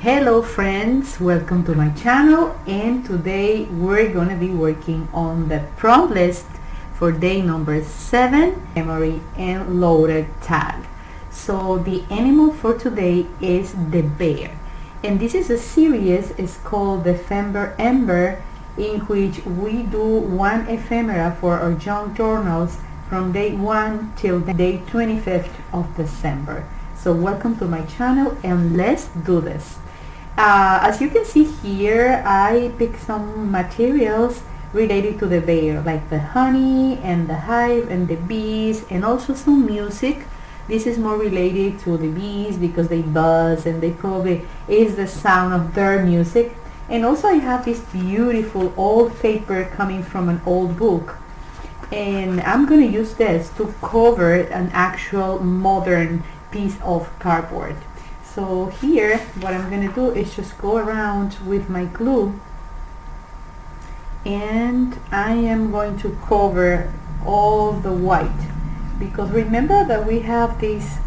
Hello friends, welcome to my channel, and today we're going to be working on the prompt list for day number 7, memory and loaded tag. So the animal for today is the bear, and this is a series. It's called Dephemberember, in which we do one ephemera for our junk journals from day 1 till day 25th of December. So welcome to my channel, and let's do this. As you can see here, I picked some materials related to the bear, like the honey and the hive and the bees, and also some music. This is more related to the bees because they buzz and they probably is the sound of their music. And also I have this beautiful old paper coming from an old book, and I'm going to use this to cover an actual modern piece of cardboard. So here what I'm going to do is just go around with my glue, and I am going to cover all the white, because remember that we have this,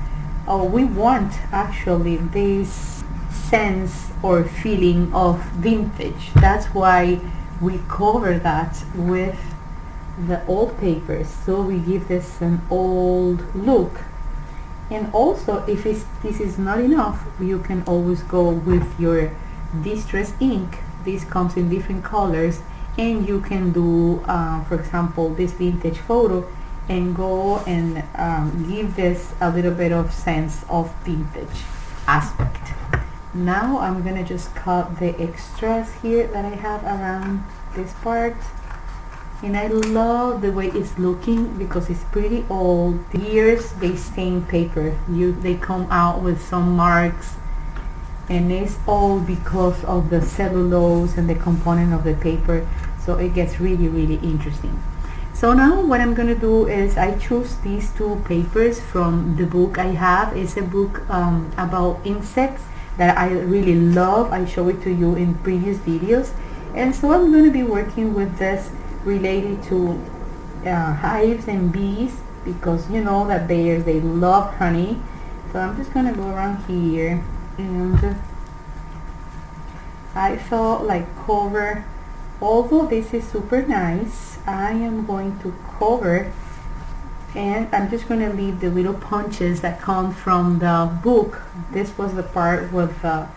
we want actually this sense or feeling of vintage. That's why we cover that with the old papers, so we give this an old look. And also, if this is not enough, you can always go with your distress ink. This comes in different colors, and you can do, for example, this vintage photo, and go and give this a little bit of sense of vintage aspect. Now I'm gonna just cut the extras here that I have around this part. And I love the way it's looking because it's pretty old. Years they stain paper. They come out with some marks, and it's all because of the cellulose and the component of the paper. So it gets really interesting. So now what I'm gonna do is I choose these two papers from the book I have. It's a book about insects that I really love. I show it to you in previous videos, and so I'm gonna be working with this related to hives and bees, because you know that bears, they love honey. So I'm just gonna go around here, and I felt like cover, although this is super nice, I am going to cover, and I'm just gonna leave the little punches that come from the book. This was the part where the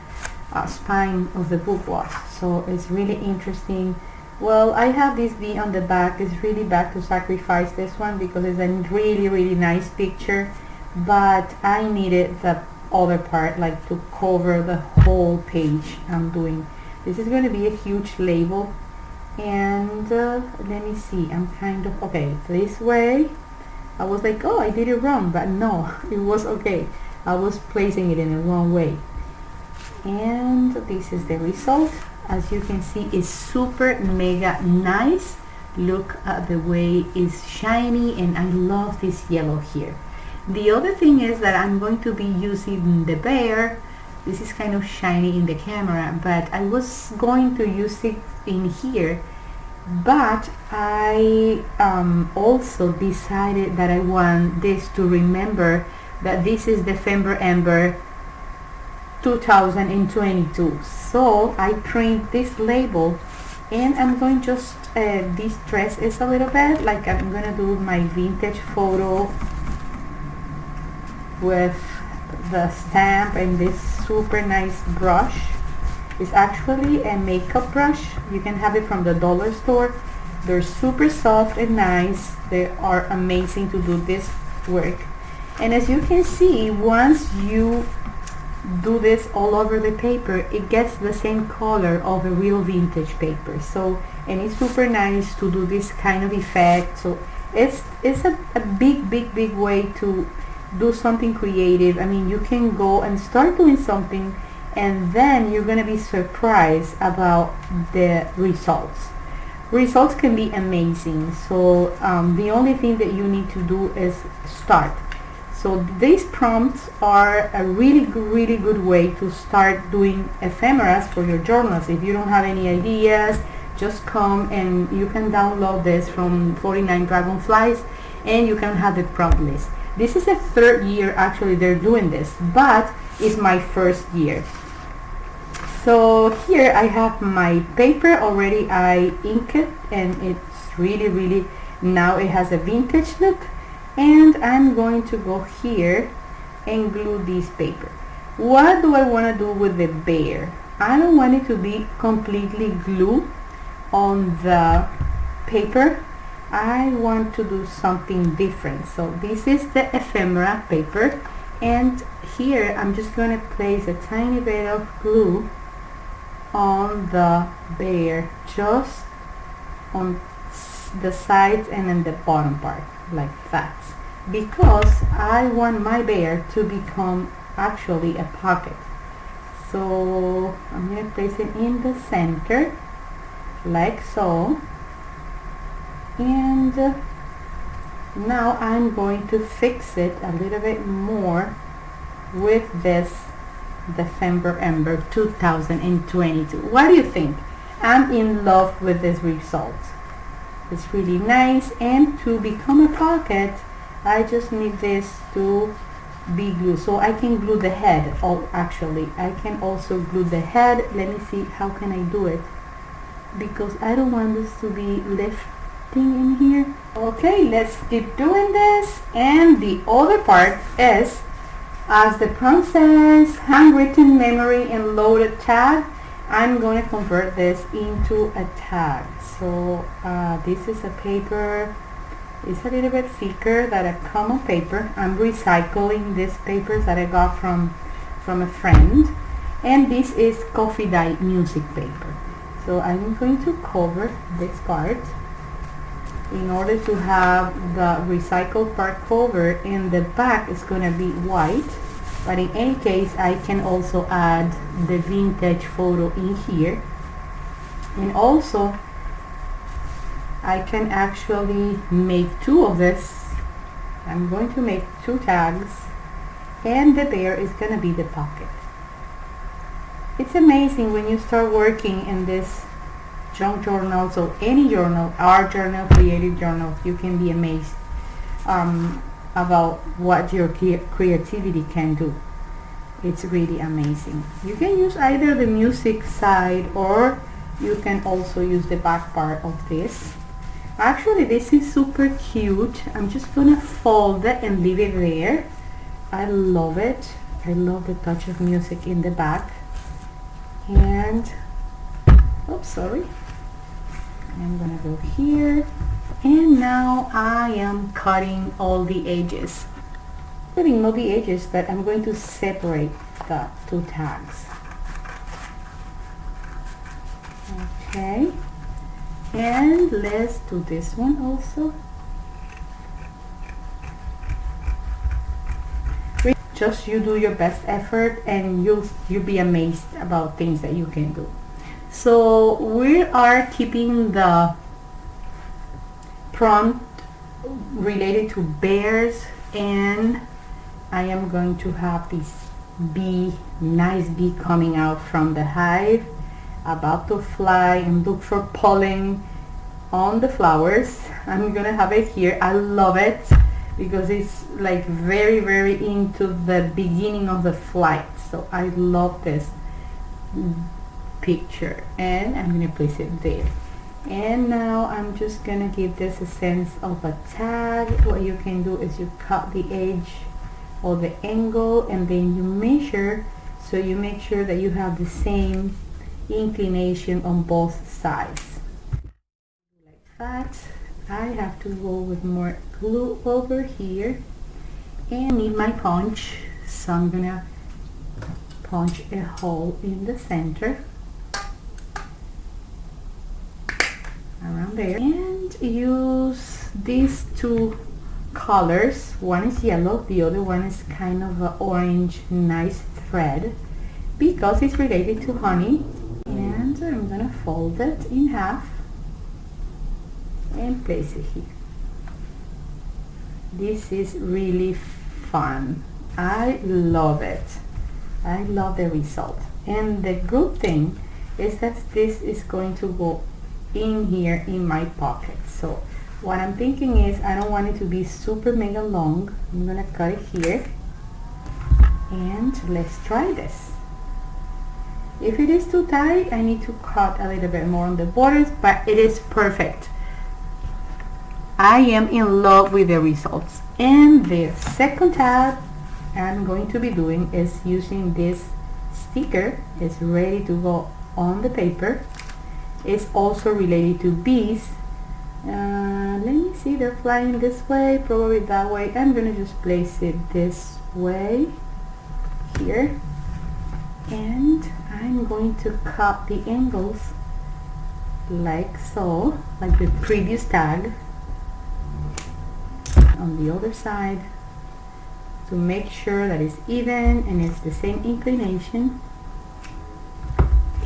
spine of the book was, so it's really interesting. Well, I have this bee on the back. It's really bad to sacrifice this one because it's a really nice picture, but I needed the other part, like to cover the whole page I'm doing. This is going to be a huge label, and let me see, I'm kind of okay this way. I was like, oh, I did it wrong, but no, it was okay. I was placing it in the wrong way, and this is the result. As you can see, it's super mega nice. Look at the way it's shiny, and I love this yellow here. The other thing is that I'm going to be using the bear. This is kind of shiny in the camera, but I was going to use it in here, but I also decided that I want this to remember that this is Dephemberember 2022. So I print this label, and I'm going just distress it a little bit, like I'm gonna do my vintage photo with the stamp and this super nice brush. It's actually a makeup brush. You can have it from the dollar store. They're super soft and nice. They are amazing to do this work. And as you can see, once you do this all over the paper, it gets the same color of a real vintage paper. So, and it's super nice to do this kind of effect. So it's a big way to do something creative. I mean, you can go and start doing something, and then you're gonna be surprised about the results. Results can be amazing. So the only thing that you need to do is start. So these prompts are a really good way to start doing ephemeras for your journals. If you don't have any ideas, just come and you can download this from 49 Dragonflies, and you can have the prompt list. This is the 3rd year actually they're doing this, but it's my 1st year. So here I have my paper already. I ink it and it's really now it has a vintage look, and I'm going to go here and glue this paper. What do I want to do with the bear? I don't want it to be completely glue on the paper. I want to do something different. So this is the ephemera paper, and here I'm just going to place a tiny bit of glue on the bear, just on the sides and in the bottom part, like that, because I want my bear to become actually a pocket. So I'm going to place it in the center like so, and now I'm going to fix it a little bit more with this Dephemberember 2022. What do you think? I'm in love with this result. It's really nice, and to become a pocket I just need this to be glued, so I can glue the head. Oh, actually I can also glue the head. Let me see, how can I do it, because I don't want this to be lifting in here. Okay, let's keep doing this. And the other part is, as the prompt says, handwritten memory and loaded tag. I'm going to convert this into a tag. So this is a paper. It's a little bit thicker than a common paper. I'm recycling these papers that I got from a friend, and this is coffee dye music paper. So I'm going to cover this part in order to have the recycled part covered, and the back is going to be white. But in any case, I can also add the vintage photo in here, and also I can actually make two of this. I'm going to make two tags, and the bear is going to be the pocket. It's amazing when you start working in this junk journals or any journal, art journal, creative journals, you can be amazed about what your creativity can do. It's really amazing. You can use either the music side, or you can also use the back part of this. Actually, this is super cute. I'm just gonna fold it and leave it there. I love it. I love the touch of music in the back. And oops, sorry, I'm gonna go here, and now I am cutting all the edges. Cutting all the edges, but I'm going to separate the two tags. Okay, and let's do this one also. Just you do your best effort, and you'll be amazed about things that you can do. So we are keeping the prompt related to bears, and I am going to have this bee, nice bee coming out from the hive, about to fly and look for pollen on the flowers. I'm gonna have it here. I love it because it's like very into the beginning of the flight. So I love this picture, and I'm gonna place it there. And now I'm just gonna give this a sense of a tag. What you can do is you cut the edge or the angle, and then you measure, so you make sure that you have the same inclination on both sides. Like that. I have to go with more glue over here, and need my punch, so I'm gonna punch a hole in the center around there, and use these two colors. One is yellow, the other one is kind of an orange, nice thread, because it's related to honey. And I'm gonna fold it in half and place it here. This is really fun. I love it. I love the result. And the good thing is that this is going to go in here in my pocket. So what I'm thinking is, I don't want it to be super mega long. I'm gonna cut it here, and let's try this. If it is too tight, I need to cut a little bit more on the borders, but it is perfect. I am in love with the results. And the second tab I'm going to be doing is using this sticker. It's ready to go on the paper. It's also related to bees. Let me see, they're flying this way, probably that way. I'm gonna just place it this way here, and I'm going to cut the angles like so, like the previous tag, on the other side, to make sure that it's even and it's the same inclination.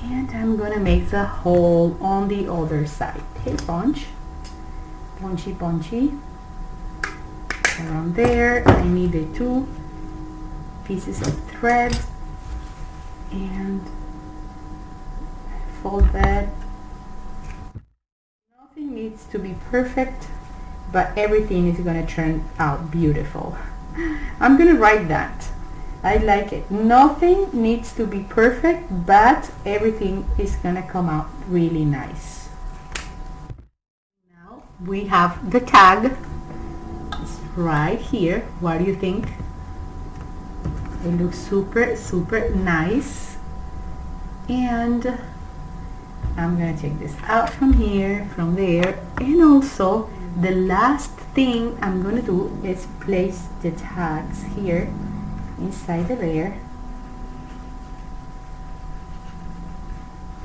And I'm gonna make the hole on the other side. Hey, punchy around there. I need the 2 pieces of thread and fold that. Nothing needs to be perfect, but everything is going to turn out beautiful. I'm going to write that. I like it. Nothing needs to be perfect, but everything is going to come out really nice. Now we have the tag. It's right here. What do you think? It looks super nice. And I'm gonna take this out from here, from there, and also the last thing I'm gonna do is place the tags here inside the bear,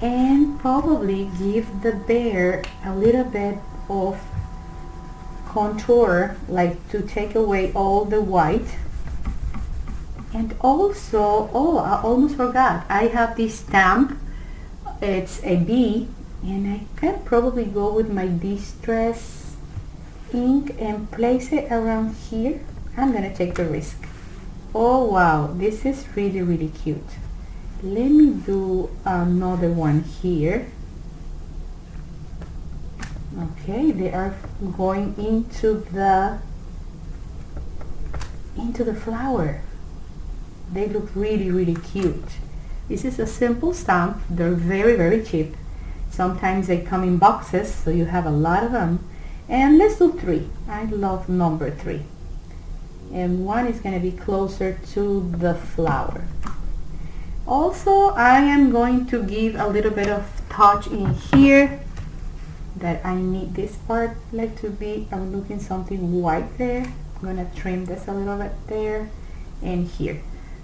and probably give the bear a little bit of contour, like to take away all the white. And also, oh, I almost forgot, I have this stamp. It's a bee, and I can probably go with my distress ink and place it around here. I'm gonna take the risk. Oh wow, this is really cute. Let me do another one here. Okay, they are going into the flower. They look really cute. This is a simple stamp. They're very cheap. Sometimes they come in boxes, so you have a lot of them. And let's do 3. I love number 3. And one is going to be closer to the flower. Also, I am going to give a little bit of touch in here, that I need this part like to be, I'm looking something white there. I'm going to trim this a little bit there and here.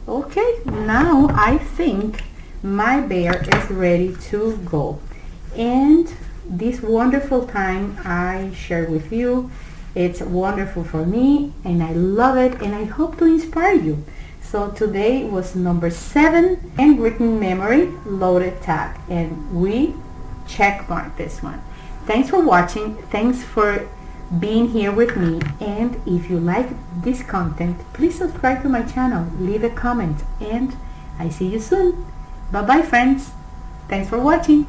Okay, now I think my bear is ready to go. And this wonderful time I share with you, it's wonderful for me, and I love it, and I hope to inspire you. So today was number 7, handwritten memory loaded tag, and we check mark this one. Thanks for watching. Thanks for being here with me, and if you like this content, please subscribe to my channel, leave a comment, and I see you soon. Bye bye friends. Thanks for watching.